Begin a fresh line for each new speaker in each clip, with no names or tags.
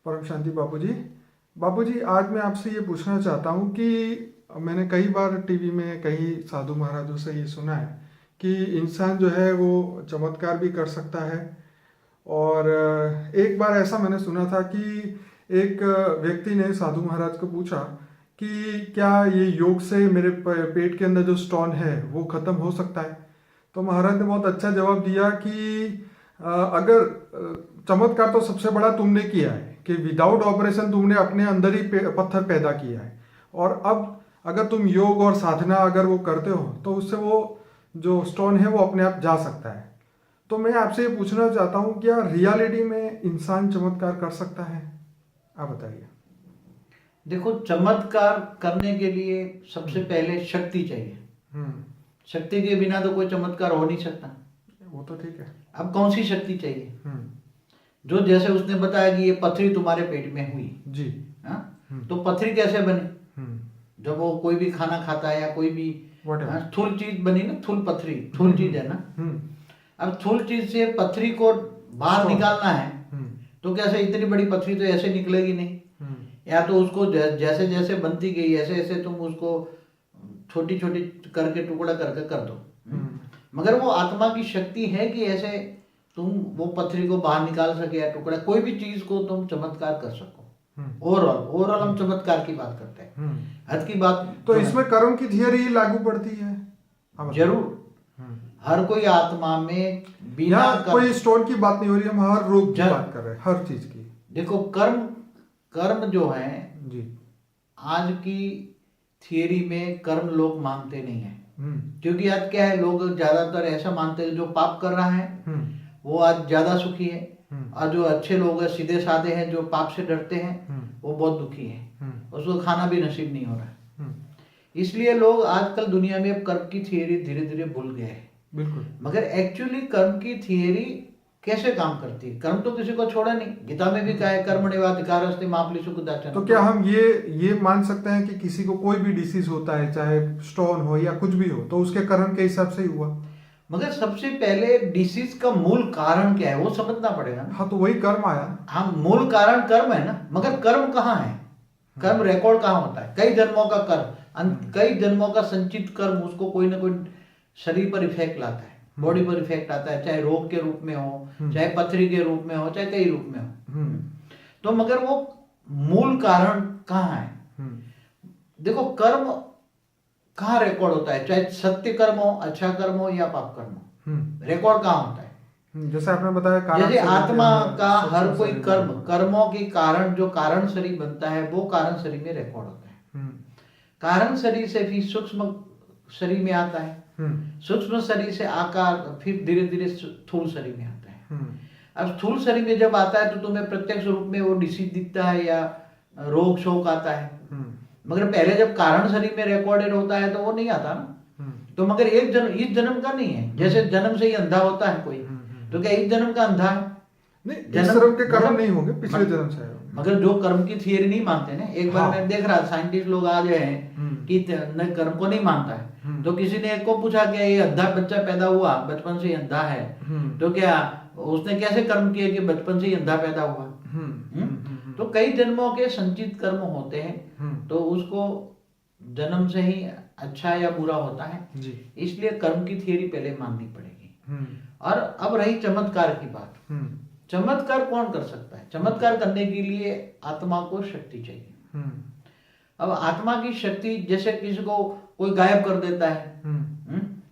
परम शांति बापूजी। बापूजी, आज मैं आपसे ये पूछना चाहता हूँ कि मैंने कई बार टीवी में कई साधु महाराजों से ये सुना है कि इंसान जो है वो चमत्कार भी कर सकता है। और एक बार ऐसा मैंने सुना था कि एक व्यक्ति ने साधु महाराज को पूछा कि क्या ये योग से मेरे पेट के अंदर जो स्टोन है वो ख़त्म हो सकता है। तो महाराज ने बहुत अच्छा जवाब दिया कि अगर चमत्कार तो सबसे बड़ा तुमने किया है कि विदाउट ऑपरेशन तुमने अपने अंदर ही पत्थर पैदा किया है, और अब अगर तुम योग और साधना अगर वो करते हो तो उससे वो जो स्टोन है वो अपने आप जा सकता है। तो मैं आपसे ये पूछना चाहता हूँ, क्या रियलिटी में इंसान चमत्कार कर सकता है? आप बताइए।
देखो, चमत्कार करने के लिए सबसे पहले शक्ति चाहिए।
हम्म।
शक्ति के बिना तो कोई चमत्कार हो नहीं सकता।
वो तो ठीक है।
अब कौन सी शक्ति चाहिए?
हम्म।
जो जैसे उसने बताया कि ये पथरी तुम्हारे पेट में हुई,
जी।
हाँ, तो पथरी कैसे बनी?
हम्म।
जब वो कोई भी खाना खाता है या कोई भी
Whatever.
थूल चीज बनी ना, थूल पथरी, थूल चीज है ना।
हम्म।
अब थूल चीज से पथरी को बाहर
Stone.
निकालना है
हम्म।
तो कैसे? इतनी बड़ी पथरी तो ऐसे निकलेगी नहीं।
हम्म।
या तो उसको जैसे जैसे बनती गई ऐसे ऐसे तुम उसको छोटी छोटी करके टुकड़ा करके कर दो। मगर वो आत्मा की शक्ति है कि ऐसे तुम वो पथरी को बाहर निकाल सके या टुकड़ा, कोई भी चीज को तुम चमत्कार कर सको। ओवरऑल हम चमत्कार की बात करते हैं। हद की बात
तो इसमें कर्म की थियरी लागू पड़ती है?
जरूर। हर कोई आत्मा में बिना
कोई स्टोन की बात नहीं हो रही, हम हर रोग की बात कर रहे हैं, हर चीज की।
देखो, कर्म जो है
जी,
आज की थियरी में कर्म लोग मानते नहीं है। क्योंकि आज क्या है, लोग ज्यादातर ऐसा मानते हैं जो पाप कर रहा है वो आज ज्यादा सुखी है, और जो अच्छे लोग हैं, सीधे साधे हैं, जो पाप से डरते हैं वो बहुत दुखी है, उसको खाना भी नसीब नहीं हो रहा है। इसलिए लोग आजकल दुनिया में अब कर्म की थियरी धीरे धीरे भूल गए हैं।
बिल्कुल।
मगर एक्चुअली कर्म की थियरी कैसे काम करती है? कर्म तो किसी को छोड़ा नहीं। गीता में भी कहा है कर्मण्येवाधिकारस्ते मा फलेषु कदाचन।
तो क्या हम ये मान सकते हैं कि किसी को कोई भी डिसीज होता है, चाहे स्टोन हो या कुछ भी हो, तो उसके कर्म के हिसाब से ही हुआ?
मगर सबसे पहले डिसीज का मूल कारण क्या है वो समझना पड़ेगा ना।
हाँ, तो वही कर्म आया।
हाँ, मूल कारण कर्म है ना। मगर कर्म कहाँ है? कर्म रिकॉर्ड कहाँ होता है? कई जन्मों का कर्म, कई जन्मों का संचित कर्म उसको कोई ना कोई शरीर पर इफेक्ट लाता है, बॉडी पर इफेक्ट आता है, चाहे रोग के रूप में हो, चाहे पथरी के रूप में हो, चाहे कई रूप में हो। तो मगर वो मूल कारण कहाँ है? देखो, कर्म कहाँ रिकॉर्ड होता है? चाहे सत्य कर्म हो, अच्छा कर्म हो या पाप कर्म हो, रिकॉर्ड कहाँ होता है?
जैसे आपने बताया,
जैसे आत्मा का हर कोई कर्मों के कारण जो कारण शरीर बनता है वो कारण शरीर में रिकॉर्ड होता है। कारण शरीर से फिर सूक्ष्म शरीर में आता है, सूक्ष्म शरीर से आकार फिर धीरे धीरे स्थूल शरीर में आता है। अब स्थूल शरीर में जब आता है तो तुम्हें प्रत्यक्ष रूप में वो डिसीज दिखता है या रोग शोक आता है। मगर पहले जब कारण शरीर में रिकॉर्डेड होता है तो वो नहीं आता ना। तो मगर एक जन्म, इस जन्म का नहीं है। जैसे जन्म से ही अंधा होता है कोई, तो क्या इस जन्म का अंधा है?
नहीं, जन्म के कर्म नहीं होंगे, पिछले जन्म से।
मगर जो कर्म की थियरी नहीं मानते ना, एक बार मैं देख रहा साइंटिस्ट लोग आ गए हैं कि कर्म को नहीं मानता है। तो किसी ने एक को पूछा कि ये अंधा बच्चा पैदा हुआ, बचपन से ही अंधा है, तो क्या उसने कैसे कर्म किए कि बचपन से ही अंधा पैदा हुआ? तो कई जन्मों के संचित कर्म होते हैं, तो उसको जन्म से ही अच्छा या बुरा होता है जी। इसलिए कर्म की थियरी पहले माननी पड़ेगी। और अब रही चमत्कार की बात। चमत्कार कौन कर सकता है? चमत्कार करने के लिए आत्मा को शक्ति चाहिए। अब आत्मा की शक्ति, जैसे किसी को कोई गायब कर देता है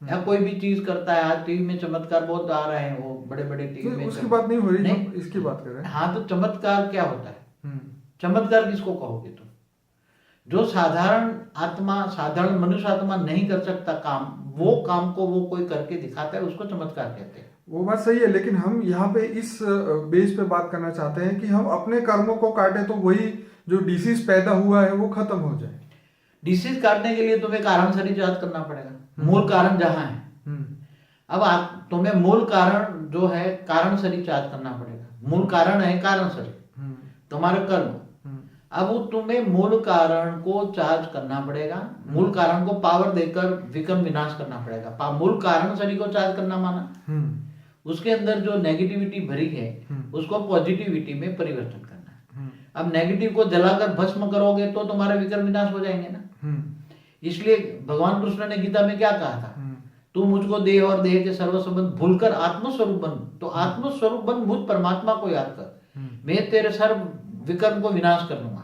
या कोई भी चीज करता है। आज टीवी में चमत्कार बहुत आ रहे हैं, वो बड़े बड़े टीवी में।
उसकी बात नहीं हो रही, नहीं, इसकी बात कर रहे हैं।
हाँ, तो चमत्कार क्या होता है? चमत्कार किसको कहोगे तुम? जो साधारण आत्मा, साधारण मनुष्य आत्मा नहीं कर सकता काम, वो काम को वो कोई करके दिखाता है, उसको चमत्कार कहते हैं।
वो बात सही है, लेकिन हम यहाँ पे इस बेस पे बात करना चाहते हैं कि हम अपने कर्मों को काटे तो वही जो डिसीज पैदा हुआ है वो खत्म हो जाए।
डिसीज काटने के लिए तुम्हें कारण शरीर याद करना पड़ेगा, मूल कारण जहाँ है। अब तुम्हें मूल कारण जो है कारण शरीर याद करना पड़ेगा। मूल कारण है कारण शरीर, तुम्हारे कर्म। अब वो तुम्हें मूल कारण को चार्ज करना पड़ेगा, मूल कारण को पावर देकर विक्रम विनाश करना पड़ेगा। मूल कारण शरीर को चार्ज करना माना, उसके अंदर जो नेगेटिविटी भरी है उसको पॉजिटिविटी में परिवर्तन करना है। अब नेगेटिव को जलाकर भस्म करोगे तो तुम्हारे विकर्म विनाश हो जाएंगे ना। इसलिए भगवान कृष्ण ने गीता में क्या कहा था, तू मुझको देह और देह के सर्व संबंध भूलकर आत्मस्वरूप बन। तो आत्मस्वरूप बन, मुझ परमात्मा को याद कर, मैं तेरे सर्व विकर्म को विनाश कर लूंगा।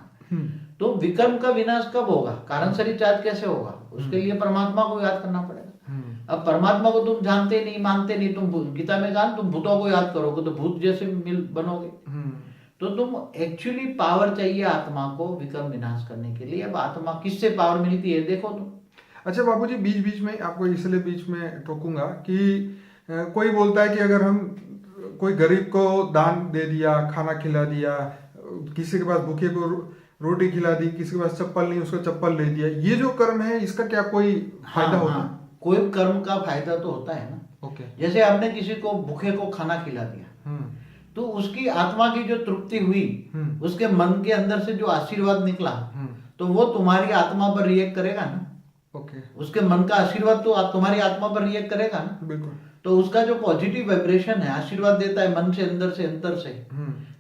तो विकर्म का विनाश कब होगा, कारण शरीर चार्ज कैसे होगा, उसके लिए परमात्मा को याद करना पड़ेगा। अब परमात्मा को तुम जानते नहीं, मानते नहीं, तुम गीता में कहा तुम भूतों को याद करोगे तो भूत जैसे मिल बनोगे। तो तुम एक्चुअली पावर चाहिए आत्मा को विकर्म विनाश करने के लिए। अब आत्मा किससे पावर मिलती है देखो तुम।
अच्छा बाबूजी, बीच बीच में आपको इसलिए बीच में टोकूंगा कि कोई बोलता है कि अगर हम कोई गरीब को दान दे दिया, खाना खिला दिया, किसी के पास भूखे को रोटी खिला दी, किसी के पास चप्पल नहीं उसको चप्पल ले दिया, ये जो कर्म है इसका क्या कोई फायदा होता है?
कोई कर्म का फायदा तो होता है ना।
ओके।
जैसे आपने किसी को भूखे को खाना खिला दिया, तो उसकी आत्मा की जो तृप्ति हुई, उसके मन के अंदर से जो आशीर्वाद निकला, तो वो तुम्हारी आत्मा पर रिएक्ट करेगा ना।
ओके।
उसके मन का आशीर्वाद तो तुम्हारी आत्मा पर रिएक्ट करेगा ना।
बिल्कुल।
तो उसका जो पॉजिटिव वाइब्रेशन है, आशीर्वाद देता है मन से, अंदर से, अंतर से।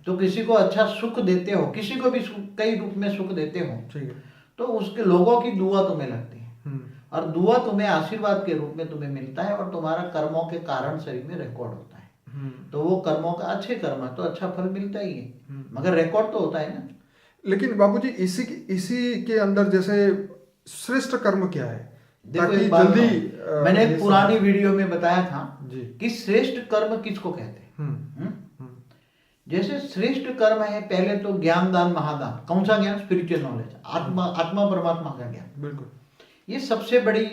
तो किसी को अच्छा सुख देते हो, किसी को भी कई रूप में सुख देते हो,
ठीक है,
तो उसके लोगों की दुआ तुम्हें लगती है, और दुआ तुम्हें आशीर्वाद के रूप में तुम्हें मिलता है, और तुम्हारा कर्मों के कारण शरीर में रिकॉर्ड होता है। तो वो कर्मों का अच्छे कर्म है तो अच्छा फल मिलता ही है, मगर रिकॉर्ड तो होता है ना।
लेकिन बाबूजी इसी के अंदर जैसे श्रेष्ठ कर्म क्या है,
देखो
ताकि
एक बात
जल्दी
मैंने एक पुरानी वीडियो में बताया था
जी
कि श्रेष्ठ कर्म किसको कहते हैं। जैसे श्रेष्ठ कर्म है, पहले तो ज्ञान दान महादान। कौन सा ज्ञान? स्पिरिचुअल नॉलेज, आत्मा परमात्मा का ज्ञान।
बिल्कुल।
ये सबसे बड़ी,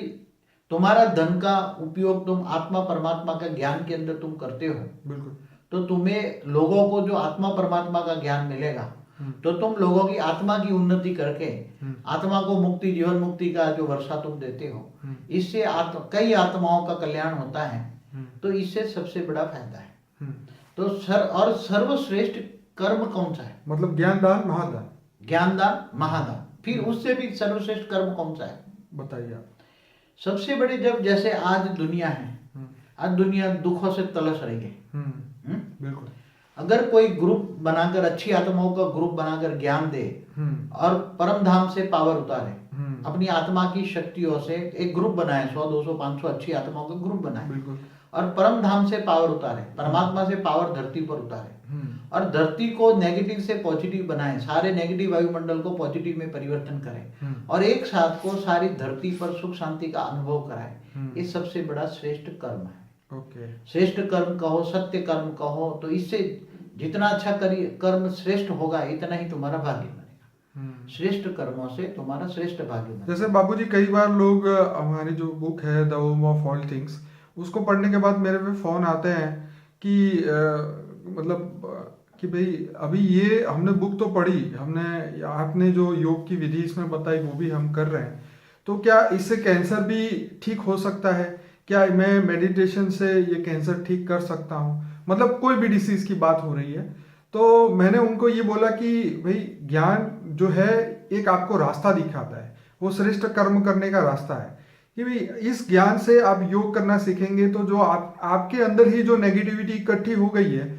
तुम्हारा धन का उपयोग तुम आत्मा परमात्मा का ज्ञान के अंदर तुम करते हो,
बिल्कुल।
तो तुम्हें लोगों को जो आत्मा परमात्मा का ज्ञान मिलेगा, तो तुम लोगों की आत्मा की उन्नति करके आत्मा को मुक्ति, जीवन मुक्ति का जो वर्षा तुम देते हो, इससे कई आत्माओं का कल्याण होता है। तो इससे सबसे बड़ा फायदा है। तो सर्वश्रेष्ठ कर्म कौन सा है?
मतलब ज्ञान दान महादान।
ज्ञान दान महादान। फिर उससे भी सर्वश्रेष्ठ कर्म कौन सा है
बताइए आप।
सबसे बड़ी, जब जैसे आज दुनिया है, आज दुनिया दुखों से तलस रही है।
बिल्कुल।
अगर कोई ग्रुप बनाकर, अच्छी आत्माओं का ग्रुप बनाकर ज्ञान दे और परम धाम से पावर उतारे, अपनी आत्मा की शक्तियों से एक ग्रुप बनाए, 100, 200, 500 अच्छी आत्माओं का ग्रुप बनाए,
बिल्कुल,
और परम धाम से पावर उतारे, परमात्मा से पावर धरती पर उतारे, और धरती को नेगेटिव से पॉजिटिव बनाए, सारे नेगेटिव वायुमंडल को पॉजिटिव में परिवर्तन करें, और एक साथ को सारी धरती पर सुख शांति का अनुभव कराए। ये सबसे बड़ा श्रेष्ठ कर्म है।
ओके।
श्रेष्ठ कर्म कहो, सत्य कर्म कहो, तो इससे जितना अच्छा कर्म श्रेष्ठ होगा, इतना ही तुम्हारा भाग्य बनेगा। श्रेष्ठ कर्मों से तुम्हारा श्रेष्ठ भाग्य बनेगा।
जैसे बाबूजी, कई बार लोग हमारी जो बुक है the home of all things, उसको पढ़ने के बाद मेरे पे फोन आते हैं कि मतलब कि भाई अभी ये हमने बुक तो पढ़ी, हमने आपने जो योग की विधि इसमें बताई वो भी हम कर रहे हैं, तो क्या इससे कैंसर भी ठीक हो सकता है? क्या मैं मेडिटेशन से ये कैंसर ठीक कर सकता हूँ? मतलब कोई भी डिसीज की बात हो रही है, तो मैंने उनको ये बोला कि भाई ज्ञान जो है एक आपको रास्ता दिखाता है, वो श्रेष्ठ कर्म करने का रास्ता है कि भाई इस ज्ञान से आप योग करना सीखेंगे तो जो आपके अंदर ही जो नेगेटिविटी इकट्ठी हो गई है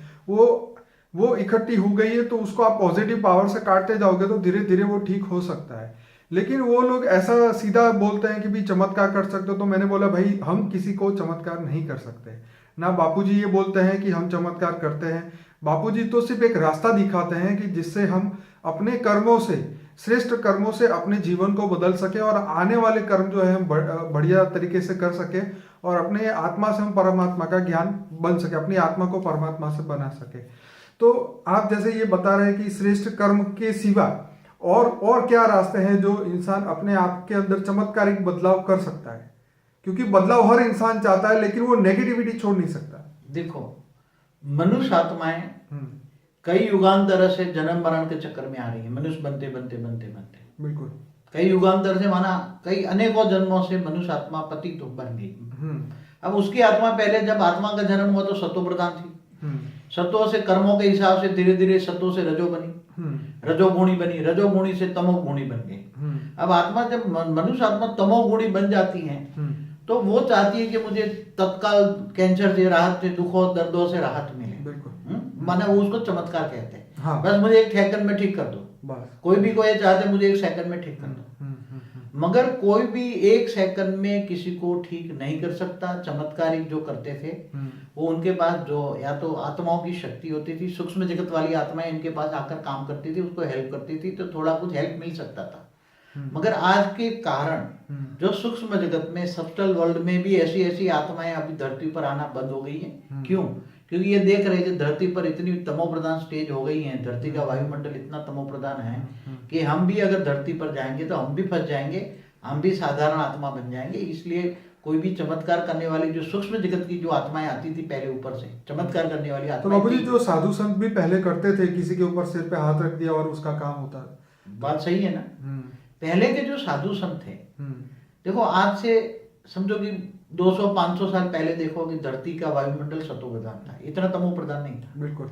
वो इकट्ठी हो गई है, तो उसको आप पॉजिटिव पावर से काटते जाओगे तो धीरे धीरे वो ठीक हो सकता है। लेकिन वो लोग ऐसा सीधा बोलते हैं कि भी चमत्कार कर सकते हो, तो मैंने बोला भाई हम किसी को चमत्कार नहीं कर सकते ना। बापूजी ये बोलते हैं कि हम चमत्कार करते हैं, बापूजी तो सिर्फ एक रास्ता दिखाते हैं कि जिससे हम अपने कर्मों से, श्रेष्ठ कर्मों से अपने जीवन को बदल सके और आने वाले कर्म जो है हम बढ़िया तरीके से कर सके और अपने आत्मा से हम परमात्मा का ज्ञान बन सके, अपनी आत्मा को परमात्मा से बना सके। तो आप जैसे ये बता रहे हैं कि श्रेष्ठ कर्म के सिवा और क्या रास्ते हैं जो इंसान अपने आप के अंदर चमत्कारिक बदलाव कर सकता है? क्योंकि बदलाव हर इंसान चाहता है, लेकिन वो नेगेटिविटी छोड़ नहीं सकता।
देखो, मनुष्य आत्माएं कई युगांतर से जन्म मरण के चक्कर में आ रही है, मनुष्य बनते बनते बनते बनते, बिल्कुल कई युगांतर से, माना कई अनेकों जन्मों से मनुष्य आत्मा पतित बन गई। अब उसकी आत्मा, पहले जब आत्मा का जन्म हुआ तो सत्व प्रधान थी, सत्व से कर्मों के हिसाब से धीरे धीरे सत्व से रजो बनी, रजोगुणी बनी, रजोगुणी से तमोगुणी बन गई। अब आत्मा, जब मनुष्य आत्मा तमोगुणी बन जाती है तो वो चाहती है कि मुझे तत्काल कैंसर से राहत, से दुखों दर्दों से राहत मिले, माने वो उसको चमत्कार कहते हैं।
हाँ।
बस मुझे 1 सेकंड में ठीक कर दो,
बस
कोई भी कोई चाहते मुझे 1 सेकंड में ठीक कर दो। मगर कोई भी 1 सेकंड में किसी को ठीक नहीं कर सकता। चमत्कारिक जो करते थे वो उनके पास जो या तो आत्माओं की शक्ति होती थी, सूक्ष्म जगत वाली आत्माएं इनके पास आकर काम करती थी, उसको हेल्प करती थी, तो थोड़ा कुछ हेल्प मिल सकता था। मगर आज के कारण जो सूक्ष्म जगत में, सब्टल वर्ल्ड में भी ऐसी ऐसी आत्माएं अभी धरती पर आना बंद हो गई हैं। क्यों? क्योंकि ये देख रहे हैं कि धरती पर इतनी तमोप्रधान स्टेज हो गई है, धरती का वायुमंडल इतना तमोप्रधान है कि हम भी अगर धरती पर जाएंगे तो हम भी फंस जाएंगे, हम भी साधारण आत्मा बन जाएंगे। इसलिए कोई भी चमत्कार करने वाली जो सूक्ष्म जगत की जो आत्माएं आती थी पहले ऊपर से चमत्कार करने वाली
तो
आत्माएं
बाबू जी
थी।
जो साधु संत भी पहले करते थे, किसी के ऊपर सिर पे हाथ रख दिया और उसका काम होता है।
बात सही है ना। पहले के जो साधु संत थे, देखो आज से समझो कि 200-500 साल पहले देखो कि धरती का वायुमंडल सतो प्रधान था, इतना तमो प्रधान नहीं था।
बिल्कुल।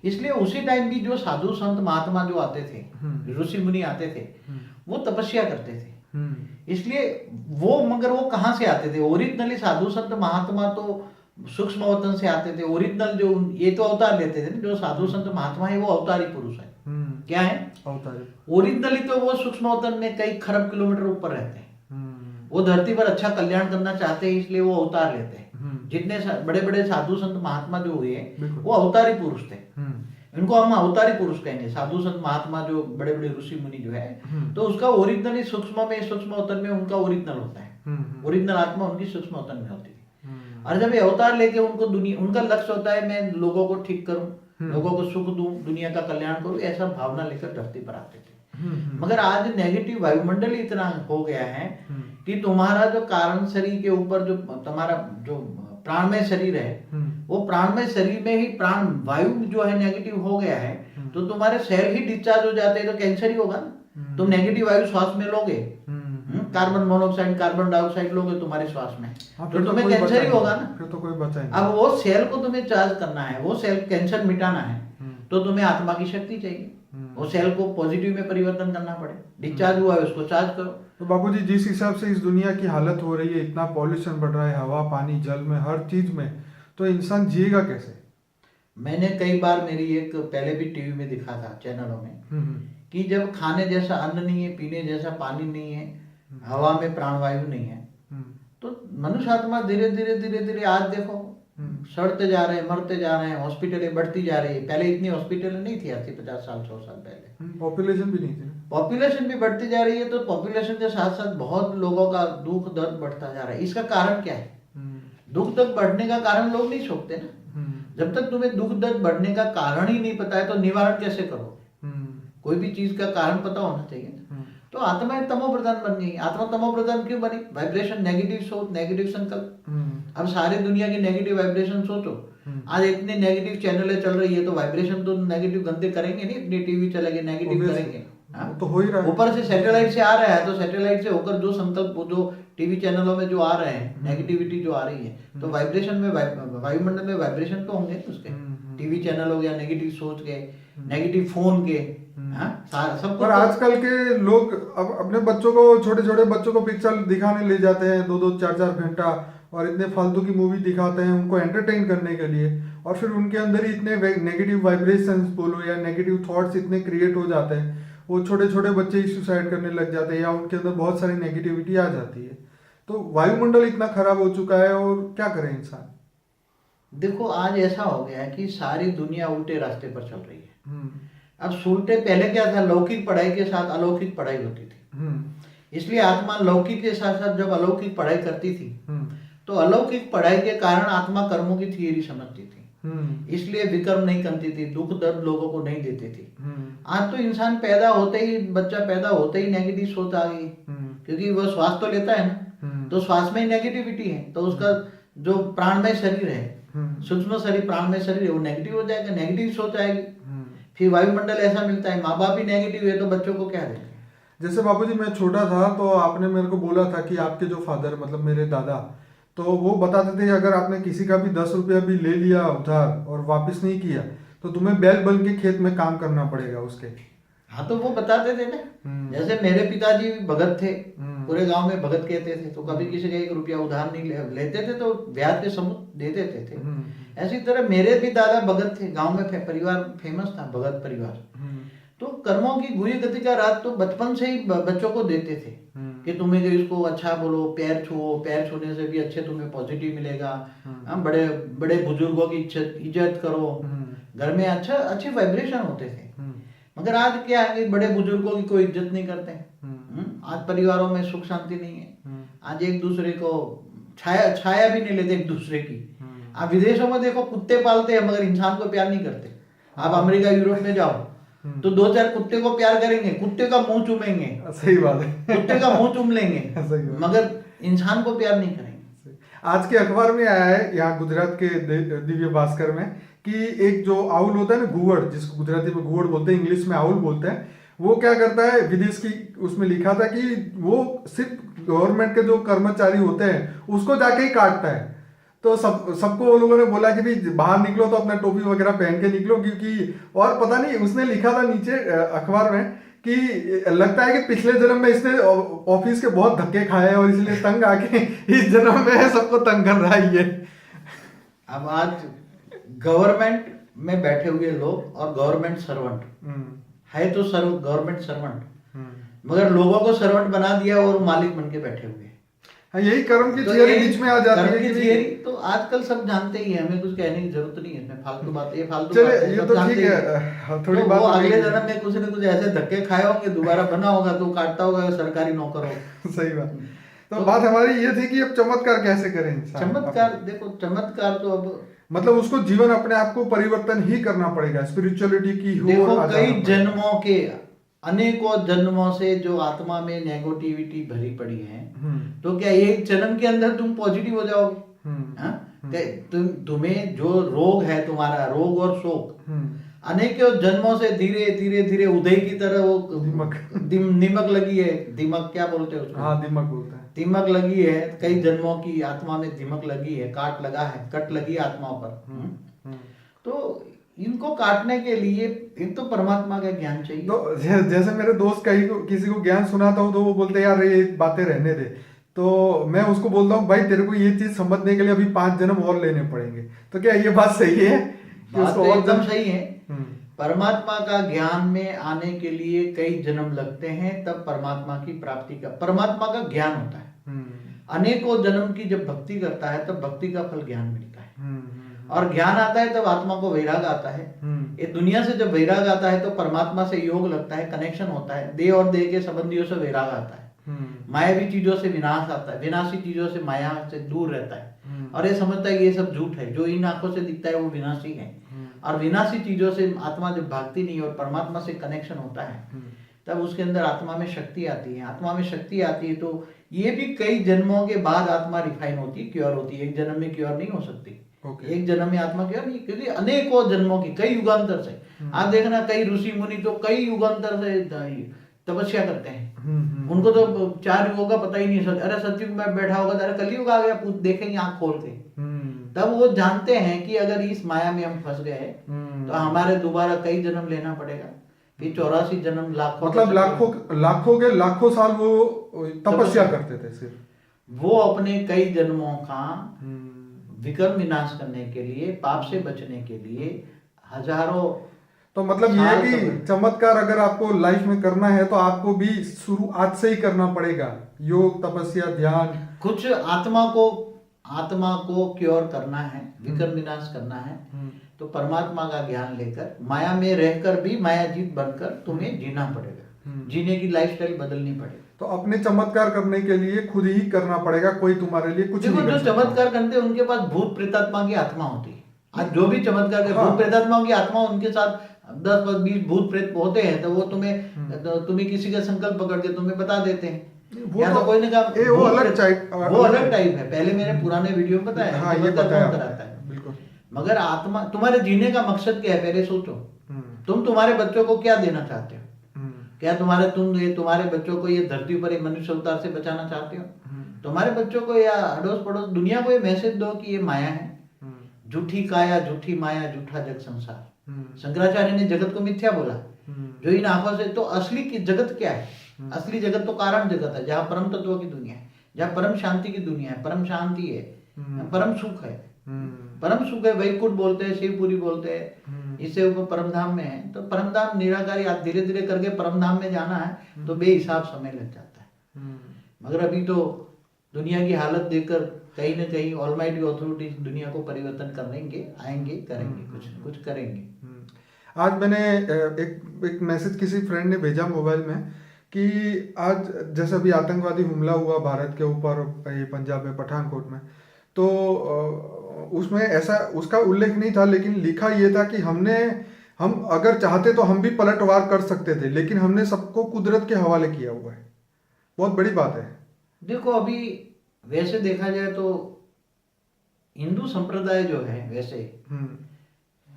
इसलिए उसी टाइम भी जो साधु संत महात्मा जो आते थे, ऋषि मुनि आते थे, वो तपस्या करते थे। इसलिए वो, मगर वो कहाँ से आते थे? ओरिजिनली साधु संत महात्मा तो सूक्ष्म अवतन से आते थे। ओरिजिनल जो ये तो अवतार लेते थे ना, जो साधु संत महात्मा है वो अवतारी पुरुष है। क्या है? अवतारी। ओरिजिनली तो वो सूक्ष्म अवतन में कई खरब किलोमीटर ऊपर रहते हैं। वो धरती पर अच्छा कल्याण करना चाहते हैं, इसलिए वो अवतार लेते हैं। जितने बड़े बड़े साधु संत महात्मा जो हुए वो अवतारी पुरुष थे। इनको हम अवतारी पुरुष कहेंगे। साधु संत महात्मा जो बड़े बड़े ऋषि मुनि जो है, तो उसका ओरिजिनली सूक्ष्म में, सूक्ष्म अवतन में उनका ओरिजिनल होता है। ओरिजिनल आत्मा उनकी सूक्ष्म अवतन में होती है। और जब ये अवतार लेके उनको दुनिया, उनका लक्ष्य होता है मैं लोगों को ठीक करूं, लोगों को सुख दूं, दुनिया का कल्याण करूं, ऐसा भावना लेकर धरती पर आते थे। मगर आज नेगेटिव वायुमंडल इतना हो गया है कि तुम्हारा जो कारण शरीर के ऊपर जो तुम्हारा जो प्राणमय शरीर है, वो प्राणमय शरीर में ही प्राण वायु जो है नेगेटिव हो गया है, तो तुम्हारे सेल ही डिस्चार्ज हो जाते हैं, तो कैंसर ही होगा ना। तुम नेगेटिव वायु श्वास में लोगे, कार्बन मोनोऑक्साइड, कार्बन डाइऑक्साइड लोगे तुम्हारे श्वास में, तो तुम्हें कैंसर ही होगा ना।
फिर तो कोई बचा नहीं।
अब वो सेल को तुम्हें चार्ज करना है, वो सेल कैंसर मिटाना है, तो तुम्हें आत्मा की शक्ति चाहिए। वो सेल को पॉजिटिव में परिवर्तन करना पड़े। डिस्चार्ज हुआ है उसको चार्ज करो।
तो बाबूजी जिस हिसाब से इस दुनिया की हालत हो रही है, इतना पॉल्यूशन बढ़ रहा है, हवा, पानी, जल में, हर चीज में, तो इंसान जिएगा कैसे?
मैंने कई बार, मेरी एक पहले भी टीवी में दिखा था, चैनलों में, कि जब खाने जैसा अन्न नहीं है, पीने जैसा पानी नहीं है, हवा में प्राणवायु नहीं है, तो मनुष्य आत्मा धीरे धीरे धीरे धीरे आज देखो सड़ते जा रहे हैं, मरते जा रहे हैं, हॉस्पिटलें बढ़ती जा रही है। पहले इतनी हॉस्पिटल नहीं थी, आज से 50 साल 100 साल पहले।
पॉपुलेशन भी नहीं थी।
पॉपुलेशन भी बढ़ती जा रही है, तो पॉपुलेशन के साथ साथ बहुत लोगों का दुख दर्द बढ़ता जा रहा है। इसका कारण क्या है? दुख दर्द बढ़ने का कारण लोग नहीं सोचते ना। जब तक तुम्हें दुख दर्द बढ़ने का कारण ही नहीं पता है, तो निवारण कैसे करो? कोई भी चीज का कारण पता होना चाहिए ना। तो आत्मा तमो प्रधान बन गई। आत्मा तमो प्रधान क्यों बनी? वाइब्रेशन, नेगेटिव सोच, नेगेटिव संकल्प। अब सारी दुनिया की नेगेटिव वाइब्रेशन सोचो। आज इतनी नेगेटिव चैनलें चल रही है, तो वाइब्रेशन तो नेगेटिव गंदे करेंगे नहीं। इतनी टीवी चलेगी, नेगेटिव करेंगे।
तो हो ही रहा है।
ऊपर से सैटेलाइट से आ रहा है, तो सैटेलाइट से होकर जो संकल्प, जो टीवी चैनलों में जो आ रहे हैं, नेगेटिविटी जो आ रही है, तो वाइब्रेशन में, वायुमंडल में वाइब्रेशन तो होंगे उसके। टीवी चैनल हो गया, नेगेटिव सोच के, नेगेटिव फोन के, सब।
पर आजकल के लोग अब अपने बच्चों को, छोटे छोटे बच्चों को पिक्चर दिखाने ले जाते हैं 2-2, 4-4 घंटा, और इतने फालतू की मूवी दिखाते हैं उनको एंटरटेन करने के लिए, और फिर उनके अंदर ही इतने नेगेटिव वाइब्रेशंस बोलो या नेगेटिव थॉट्स इतने क्रिएट हो जाते हैं, वो छोटे छोटे बच्चे ही सुसाइड करने लग जाते हैं, या उनके अंदर बहुत सारी नेगेटिविटी आ जाती है। तो वायुमंडल इतना खराब हो चुका है, और क्या करे इंसान?
देखो आज ऐसा हो गया है कि सारी दुनिया उल्टे रास्ते पर चल रही है। अब उल्टे, पहले क्या था, लौकिक पढ़ाई के साथ अलौकिक पढ़ाई होती थी। इसलिए आत्मा लौकिक के साथ साथ जब अलौकिक पढ़ाई करती थी, तो अलौकिक पढ़ाई के कारण आत्मा कर्मों की थियरी समझती थी, इसलिए विकर्म नहीं करती थी, दुख दर्द लोगों को नहीं देती थी। आज तो इंसान पैदा होते ही, बच्चा पैदा होते ही नेगेटिव सोच आ गई, क्योंकि वो श्वास तो लेता है ना, तो श्वास में ही नेगेटिविटी है, तो उसका जो प्राणमय शरीर है, सूक्ष्म शरीर, प्राणमय शरीर है, वो नेगेटिव हो जाएगा, नेगेटिव सोच आएगी। फिर वायुमंडल ऐसा मिलता है, माँ बाप ही नेगेटिव है, तो बच्चों को क्या देंगे?
जैसे बाबूजी मैं छोटा था, तो आपने मेरे को बोला था कि आपके जो फादर, मतलब मेरे दादा, तो वो बताते थे अगर आपने किसी का भी 10 रुपया भी ले लिया उधार और वापस नहीं किया, तो तुम्हें बैल बन के खेत में काम करना पड़ेगा उसके।
हाँ तो वो बताते थे ना, जैसे मेरे पिताजी भगत थे, पूरे गांव में भगत कहते थे, तो कभी किसी का 1 रुपया उधार नहीं लेते थे, तो ब्याज के समुद्र दे देते थे। ऐसी तरह मेरे भी दादा भगत थे, गांव में परिवार फेमस था, भगत परिवार। तो कर्मों की गुरी गति का रात तो बचपन से ही बच्चों को देते थे कि तुम्हें जो इसको अच्छा बोलो, पैर छुओ, पैर छूने से भी अच्छे तुम्हें पॉजिटिव मिलेगा। बड़े बड़े बुजुर्गों की इज्जत करो, घर में अच्छे वाइब्रेशन होते थे। मगर आज क्या है कि बड़े बुजुर्गों की कोई इज्जत नहीं करते। आज परिवारों में सुख शांति नहीं है। आज एक दूसरे को छाया भी नहीं लेते एक दूसरे की। आप विदेशों में देखो, कुत्ते पालते हैं मगर इंसान को प्यार नहीं करते। आप अमेरिका यूरोप में जाओ तो 2-4 कुत्ते को प्यार करेंगे, कुत्ते का मुंह चूमेंगे।
सही बात है।
कुत्ते का मुंह चूम लेंगे मगर इंसान को प्यार नहीं करेंगे।
आज के अखबार में आया है यहाँ गुजरात के दिव्य भास्कर में कि एक जो आउल होता है ना, गुवड़, जिसको गुजराती में गुवड़ बोलते हैं, इंग्लिश में आउल बोलते हैं, वो क्या करता है, विदेश की उसमें लिखा था कि वो सिर्फ गवर्नमेंट के जो कर्मचारी होते हैं उसको जाके ही काटता है। तो सबको वो लोगों ने बोला कि भाई बाहर निकलो तो अपना टोपी वगैरह पहन के निकलो, क्योंकि और पता नहीं उसने लिखा था नीचे अखबार में कि लगता है कि पिछले जन्म में इसने ऑफिस के बहुत धक्के खाए हैं और इसलिए तंग आके इस जन्म में सबको तंग कर रहा है ये।
अब आज गवर्नमेंट में बैठे हुए लोग और गवर्नमेंट सर्वेंट है, तो गवर्नमेंट सर्वेंट, मगर लोगों को सर्वेंट बना दिया और मालिक बन के बैठे हुए।
हाँ, यही कर्म की थियरी बीच में आ जाती है
कि थियरी तो आजकल सब जानते ही है, हमें कुछ कहने की जरूरत नहीं है इसमें। फालतू बात, ये फालतू
चले,
बात है,
ये तो ठीक है। थोड़ी
तो
बात
वो अगले जन्म में कुछ न कुछ ऐसे धक्के खाए होंगे, दोबारा बना होगा तो काटता होगा, सरकारी नौकर हो।
सही बात। तो बात हमारी ये थी कि अब चमत्कार कैसे करें इंसान।
चमत्कार देखो, चमत्कार तो अब
मतलब उसको जीवन अपने आप को परिवर्तन ही करना पड़ेगा, स्पिरिचुअलिटी की हो।
देखो कई जन्मों के, अनेकों जन्मों से जो आत्मा में नेगेटिविटी भरी पड़ी है, तो क्या एक जन्म के अंदर तुम पॉजिटिव हो जाओगे? तुम्हें जो रोग है, तुम्हारा रोग और शोक अनेकों जन्मों से धीरे धीरे धीरे उदय की तरह वो दिमक लगी है। दिमक क्या बोलते हैं उसको?
हाँ, दिमक बोलते हैं।
दिमक लगी है, कई जन्मों की आत्मा में दिमक लगी है, काट लगा है, कट लगी आत्मा पर। तो इनको काटने के लिए एक तो परमात्मा का ज्ञान चाहिए।
तो जैसे मेरे दोस्त किसी को ज्ञान सुनाता हूँ तो वो बोलते हैं यार ये बातें रहने दे, तो मैं उसको बोलता हूँ भाई तेरे को ये चीज समझने के लिए अभी 5 जन्म और लेने पड़ेंगे। तो क्या ये बात सही है?
बात तो एकदम सही है। परमात्मा का ज्ञान में आने के लिए कई जन्म लगते हैं, तब परमात्मा की प्राप्ति का, परमात्मा का ज्ञान होता है। अनेकों जन्म की जब भक्ति करता है तब भक्ति का फल ज्ञान मिलता है, और ज्ञान आता है तब आत्मा को वैराग आता है। ये दुनिया से जब वैराग आता है तो परमात्मा से योग लगता है, कनेक्शन होता है, देह और देह के संबंधियों से वैराग आता है। मायावी चीजों से विनाश आता है, विनाशी चीजों से माया से दूर रहता है, और ये समझता है ये सब झूठ है, जो इन आंखों से दिखता है वो विनाशी है। और विनाशी चीजों से आत्मा जब भागती नहीं और परमात्मा से कनेक्शन होता है, तब उसके अंदर आत्मा में शक्ति आती है। आत्मा में शक्ति आती है तो ये भी कई जन्मों के बाद आत्मा रिफाइन होती है, क्योर होती है। एक जन्म में क्योर नहीं हो सकती। एक जन्म में आत्मा क्योर नहीं, क्योंकि अनेकों जन्मों की, कई युगांतर से। आप देखना कई ऋषि मुनि तो कई युगांतर से तपस्या करते हैं, उनको तो 4 युगों का पता ही नहीं। अरे सतयुग में बैठा होगा, अरे कलयुग आ गया, देखेंगे आंख खोल के, तब वो जानते हैं कि अगर इस माया में हम फंस गए तो हमारे दोबारा कई जन्म लेना पड़ेगा। फिर 84 जन्म, लाखों,
मतलब लाखों के लाखों साल वो तपस्या करते थे सिर्फ।
वो अपने कई जन्मों का विकर्म विनाश करने के लिए, पाप से बचने के लिए हजारों।
तो मतलब ये है कि चमत्कार अगर आपको लाइफ में करना है तो आपको भी शुरू आज से ही करना पड़ेगा, योग, तपस्या, ध्यान। कुछ
आत्मा को क्योर करना है, विकर्म विनाश करना है, तो परमात्मा का ज्ञान लेकर, माया में रहकर भी मायाजीत बनकर तुम्हें जीना पड़ेगा। जीने की लाइफस्टाइल बदलनी पड़ेगी।
तो अपने चमत्कार करने के लिए खुद ही करना पड़ेगा, कोई तुम्हारे लिए कुछ नहीं कर सकता।
जो चमत्कार करते हैं उनके पास भूत प्रेतात्मा की आत्मा होती है। आज जो भी चमत्कार करते, भूत प्रेतात्मा की आत्मा, उनके साथ 10-20 भूत प्रेत होते हैं, तो वो तुम्हें किसी का संकल्प पकड़ के तुम्हें बता देते हैं। या तो कोई ने कहा वो अलग टाइप है। पहले मेरे पुराने वीडियो में बताया
हाँ, ये
कराता है बिल्कुल। मगर आत्मा, तुम्हारे जीने का मकसद क्या है पहले सोचो। तुम तुम्हारे बच्चों को क्या देना चाहते हो? क्या तुम्हारे बच्चों को ये धरती पर मनुष्य अवतार से बचाना चाहते हो? तुम्हारे बच्चों को या अड़ोस पड़ोस दुनिया को ये मैसेज दो कि ये माया है, झूठी काया, झूठी माया, झूठा जग संसार। शंकराचार्य ने जगत को मिथ्या बोला, जो इन आंखों से, तो असली की जगत क्या है? असली जगत तो कारण जगत है, जहाँ परम तत्व की दुनिया है, जहाँ परम शांति की दुनिया है, परम शांति है, परम सुख है। परम सुख है, वैकुंठ बोलते हैं, शिवपुरी बोलते हैं, इससे ऊपर परम धाम में है। तो परम धाम निराकारी, आप धीरे धीरे करके परम धाम में जाना है तो बेहिसाब समय लग जाता है। मगर अभी तो दुनिया की हालत देखकर कहीं ना कहीं ऑलमाइटी अथॉरिटीज दुनिया को परिवर्तन करेंगे, आएंगे, करेंगे, कुछ न कुछ करेंगे।
आज मैंने एक मैसेज किसी फ्रेंड ने भेजा मोबाइल में कि आज जैसे अभी आतंकवादी हमला हुआ भारत के ऊपर, ये पंजाब में पठानकोट में, तो उसमें ऐसा उसका उल्लेख नहीं था, लेकिन लिखा ये था कि हम अगर चाहते तो हम भी पलटवार कर सकते थे, लेकिन हमने सबको कुदरत के हवाले किया हुआ है। बहुत बड़ी बात है। देखो
अभी वैसे देखा जाए तो हिंदू संप्रदाय जो है वैसे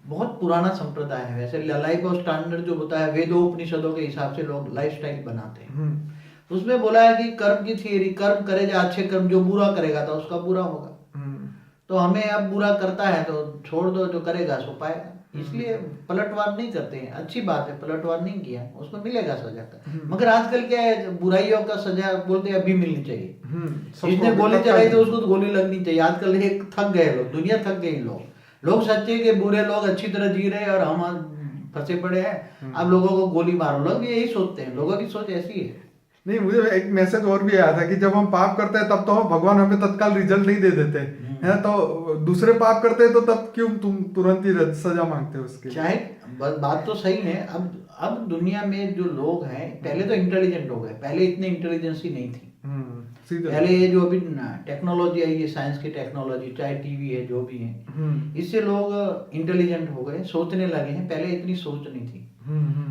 बहुत पुराना संप्रदाय है। वैसे लाइफ ऑफ स्टैंडर्ड जो होता है वेदों उपनिषदों के हिसाब से लोग लाइफस्टाइल बनाते हैं। उसमें बोला है कि कर्म की थियरी, कर्म करे जा अच्छे कर्म, जो बुरा करेगा तो उसका बुरा होगा। तो हमें अब बुरा करता है तो छोड़ दो, जो करेगा सो पाएगा। इसलिए पलटवार नहीं करते हैं, अच्छी बात है, पलटवार नहीं किया, उसको मिलेगा सजा का। मगर आजकल क्या है, बुराइयों का सजा बोलते हैं अभी मिलनी चाहिए। जिसने गोली चलाई तो उसको तो गोली लगनी चाहिए। आजकल एक थक गए लोग, दुनिया थक गई। लोग सच्चे के बुरे लोग अच्छी तरह जी रहे हैं और हम फंसे पड़े हैं, अब लोगों को गोली मारो। लोग यही सोचते हैं, लोगों की सोच ऐसी है।
नहीं, मुझे एक मैसेज और भी आया था कि जब हम पाप करते हैं तब तो भगवान हमें तत्काल रिजल्ट नहीं दे देते हैं, तो दूसरे पाप करते हैं तो तब क्यों तुम तुरंत ही सजा मांगते हो उसके?
चाहे बात तो सही है। अब दुनिया में जो लोग हैं, पहले तो इंटेलिजेंट हो गए, पहले इतनी इंटेलिजेंसी नहीं थी। पहले ये जो अभी टेक्नोलॉजी आई है, साइंस की टेक्नोलॉजी, चाहे टीवी है, जो भी है, इससे लोग इंटेलिजेंट हो गए, सोचने लगे हैं। पहले इतनी सोच नहीं थी,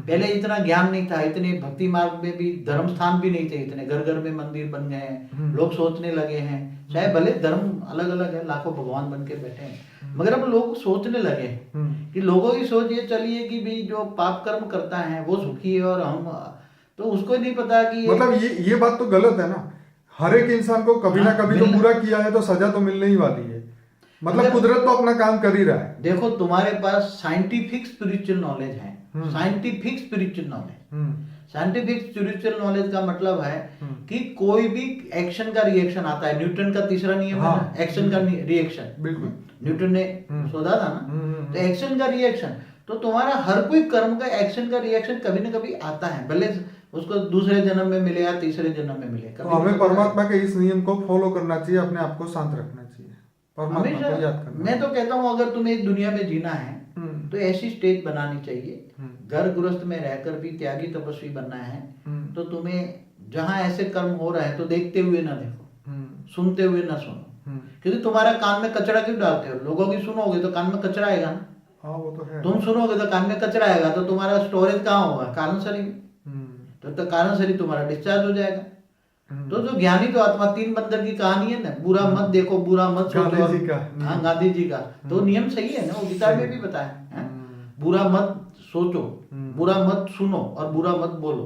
पहले इतना ज्ञान नहीं था, इतने भक्ति मार्ग में भी धर्म स्थान भी नहीं थे, इतने घर घर में मंदिर बन गए हैं, लोग सोचने लगे हैं। चाहे भले धर्म अलग अलग है, लाखों भगवान बन के बैठे हैं, मगर अब लोग सोचने लगे हैं कि लोगों की सोच ये चली है कि भाई जो पाप कर्म करता है वो सुखी है, और हम तो उसको नहीं पता कि
मतलब ये बात तो गलत है ना। हर एक इंसान को कभी ना कभी तो बुरा किया है तो सजा तो मिलने ही वाली है। मतलब कुदरत तो अपना काम कर ही रहा है।
देखो, तुम्हारे पास साइंटिफिक स्पिरिचुअल नॉलेज है, scientific spiritual knowledge. Scientific spiritual knowledge का मतलब है कि कोई भी एक्शन का रिएक्शन आता है। न्यूटन का तीसरा नियम है ना, एक्शन का रिएक्शन।
बिल्कुल,
न्यूटन ने शोधा था ना। तो एक्शन का रिएक्शन, तो तुम्हारा हर कोई कर्म का एक्शन का रिएक्शन कभी ना कभी आता है, भले उसको दूसरे जन्म में मिले या तीसरे जन्म में मिले।
तो हमें परमात्मा के इस नियम को फॉलो करना चाहिए, अपने आप को शांत रखना चाहिए, परमात्मा को याद करना।
मैं तो कहता हूँ अगर तुम्हें इस दुनिया में जीना है तो ऐसी स्टेज बनानी चाहिए, घर गृहस्थ में रहकर भी त्यागी तपस्वी बनना है, तो तुम्हें जहाँ ऐसे कर्म हो रहे हैं तो देखते हुए ना देखो, सुनते हुए ना सुनो। क्योंकि तुम्हारा कान में कचरा क्यों डालते हो? लोगों की सुनोगे तो कान में कचरा आएगा ना।
हाँ, वो तो है।
तुम सुनोगे तो कान में कचरा आएगा, तो तुम्हारा स्टोरेज कहाँ होगा? कारण शरीर में। तो कारण शरीर तुम्हारा डिस्चार्ज हो जाएगा। तो जो ज्ञानी तो आत्मा, तीन बंदर की कहानी है ना, बुरा मत देखो, बुरा मत सोचो। गांधी जी का तो नियम सही है ना, वो गीता में भी बताया, बुरा मत सोचो, बुरा मत सुनो और बुरा मत बोलो।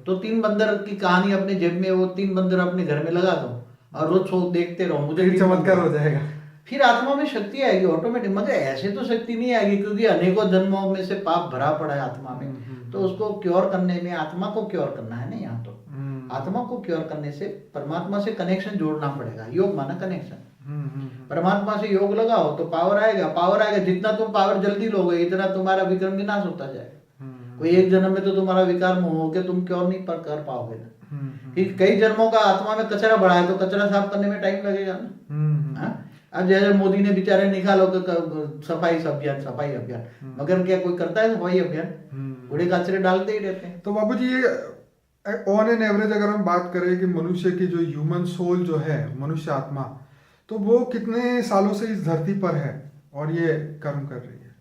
तो तीन बंदर की कहानी अपने जेब में, वो तीन बंदर अपने घर में लगा दो और रोज देखते रहो, मुझे
चमत्कार हो जाएगा।
फिर आत्मा में शक्ति आएगी ऑटोमेटिक। मगर ऐसे तो शक्ति नहीं आएगी, क्योंकि अनेकों जन्मों में से पाप भरा पड़ा है आत्मा में। तो उसको क्योर करने में आत्मा को क्योर करना है ना। यहाँ तो आत्मा को क्योर करने से परमात्मा से कनेक्शन जोड़ना पड़ेगा। योग माना कनेक्शन। परमात्मा से योग लगाओ तो पावर आएगा, पावर आएगा। जितना तुम पावर जल्दी लोगे इतना तुम्हारा विक्रम विनाश होता जाएगा। कोई एक जन्म में तो तुम्हारा विकार हो के तुम क्योर नहीं कर पाओगे ना। कई जन्मों का आत्मा में कचरा बढ़ा है तो कचरा साफ करने में टाइम लगेगा ना। अब जैसे मोदी ने बेचारे निकालो सफाई अभियान, मगर क्या कोई करता है सफाई अभियान? कूड़े कचरे डालते ही रहते हैं।
तो बाबू जी, ये ऑन एन एवरेज अगर हम बात करें कि मनुष्य की जो ह्यूमन सोल जो है, मनुष्य आत्मा, तो वो कितने सालों से इस धरती पर है और ये कर्म कर रही है?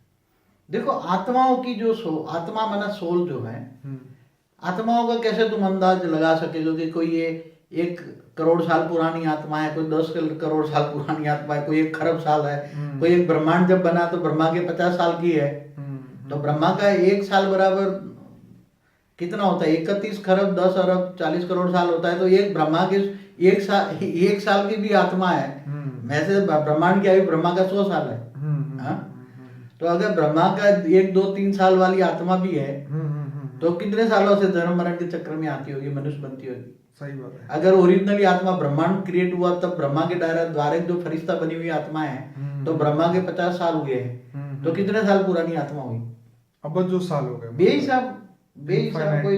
देखो, आत्माओं की जो आत्मा माना सोल जो है, आत्माओं का कैसे तुम अंदाज लगा सके? कि कोई ये 1 करोड़ साल पुरानी आत्मा है, कोई 10 करोड़ साल पुरानी आत्मा है, कोई 1 खरब साल है, कोई एक ब्रह्मांड जब बना तो ब्रह्मा के 50 साल की है। तो ब्रह्मा का 1 साल बराबर कितना होता है? 31 खरब 10 अरब 40 करोड़ साल होता है। तो एक ब्रह्मा के 1 साल की भी आत्मा है। वैसे ब्रह्मांड की आयु ब्रह्मा का 100 साल है। तो अगर ब्रह्मा का 1 2 3 साल वाली आत्मा भी है तो कितने सालों से जन्म मरण के चक्र में आती होगी, मनुष्य बनती होगी।
सही बात है।
अगर ओरिजिनली आत्मा ब्रह्मांड क्रिएट हुआ तब ब्रह्मा के द्वारा जो फरिश्ता बनी हुई आत्मा है, तो ब्रह्मा के 50 साल हुए हैं, तो कितने साल पुरानी आत्मा हुई?
अब जो साल हो गए
बेहिसाब कोई।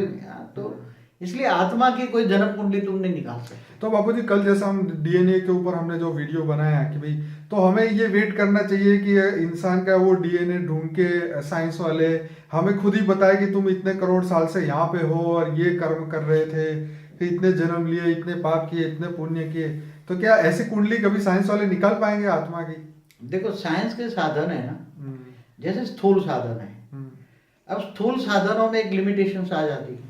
तो इसलिए आत्मा की कोई जन्म कुंडली तुम नहीं निकाल सकते।
तो बाबूजी कल जैसा हम डीएनए के ऊपर हमने जो वीडियो बनाया कि भाई, तो हमें ये वेट करना चाहिए कि इंसान का वो डीएनए ढूंढ के साइंस वाले हमें खुद ही बताए कि तुम इतने करोड़ साल से यहाँ पे हो और ये कर्म कर रहे थे, फिर इतने जन्म लिए, इतने पाप किए, इतने पुण्य किए, तो क्या ऐसी कुंडली कभी साइंस वाले निकाल पाएंगे आत्मा की?
देखो साइंस के साधन है ना, जैसे स्थूल साधन है, अब स्थूल साधनों में एक लिमिटेशन आ जाती है।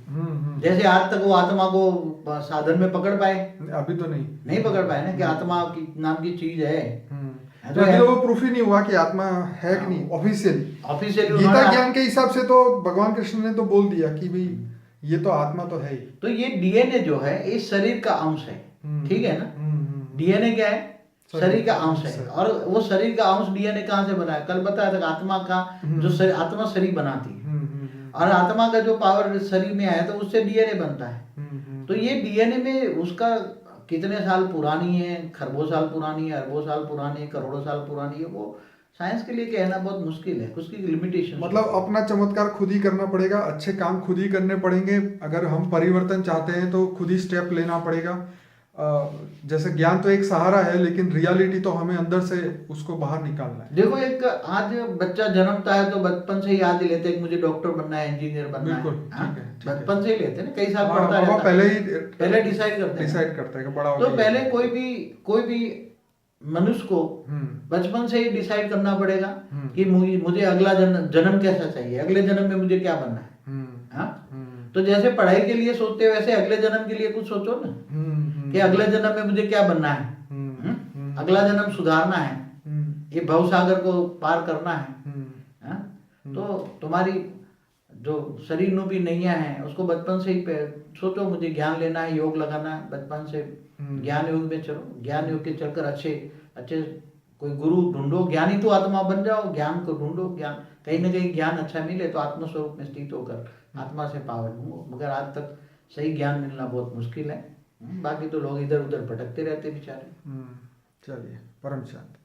जैसे आज तक वो आत्मा को साधन में पकड़ पाए?
अभी तो नहीं
पकड़ पाए ना कि आत्मा की नाम की चीज है।
तो अभी तो वो प्रूफ ही नहीं हुआ कि आत्मा है कि नहीं ऑफिशियली। गीता ज्ञान के हिसाब से तो भगवान कृष्ण ने तो बोल दिया कि भाई ये तो आत्मा तो है ही।
तो ये डीएनए जो है इस शरीर का अंश है, ठीक है ना। डीएनए क्या है? शरीर का अंश है। और वो शरीर का अंश डीएनए कहाँ से बना है? कल बताया था आत्मा का जो आत्मा शरीर बनाती है, और आत्मा का जो पावर शरीर में है तो उससे डीएनए बनता है। तो ये डीएनए में उसका कितने साल पुरानी है, खरबों साल पुरानी है, अरबों साल पुरानी है, करोड़ों साल पुरानी है, वो साइंस के लिए कहना बहुत मुश्किल है, उसकी लिमिटेशन।
मतलब अपना चमत्कार खुद ही करना पड़ेगा, अच्छे काम खुद ही करने पड़ेंगे। अगर हम परिवर्तन चाहते हैं तो खुद ही स्टेप लेना पड़ेगा। जैसे ज्ञान तो एक सहारा है, लेकिन रियलिटी तो हमें अंदर से उसको बाहर निकालना है।
देखो एक आज बच्चा जन्मता है तो बचपन से याद ही लेते हैं कि मुझे डॉक्टर बनना है, इंजीनियर बनना है। बचपन से ही लेते हैं ना, कई साल पढ़ता है, पहले डिसाइड करते हैं कि बड़ा होगा। तो पहले कोई भी मनुष्य को बचपन से ही डिसाइड करना पड़ेगा कि मुझे अगला जन्म कैसा चाहिए, अगले जन्म में मुझे क्या बनना है। तो जैसे पढ़ाई के लिए सोचते हो वैसे अगले जन्म के लिए कुछ सोचो ना, कि अगले जन्म में मुझे क्या बनना है। अगला जन्म सुधारना है, ये भवसागर को पार करना है। तो तुम्हारी जो शरीर रूपी नैया है उसको बचपन से ही सोचो, मुझे ज्ञान लेना है, योग लगाना है, बचपन से ज्ञान योग में चलो। ज्ञान योग के चलकर अच्छे कोई गुरु ढूंढो, ज्ञानी तो आत्मा बन जाओ, ज्ञान को ढूंढो। ज्ञान कहीं ना कहीं ज्ञान अच्छा मिले तो आत्मस्वरूप में स्थित होकर आत्मा से पावर ढूंढो। मगर आज तक सही ज्ञान मिलना बहुत मुश्किल है। बाकी तो लोग इधर उधर भटकते रहते बेचारे।
चलिए, परम शांति।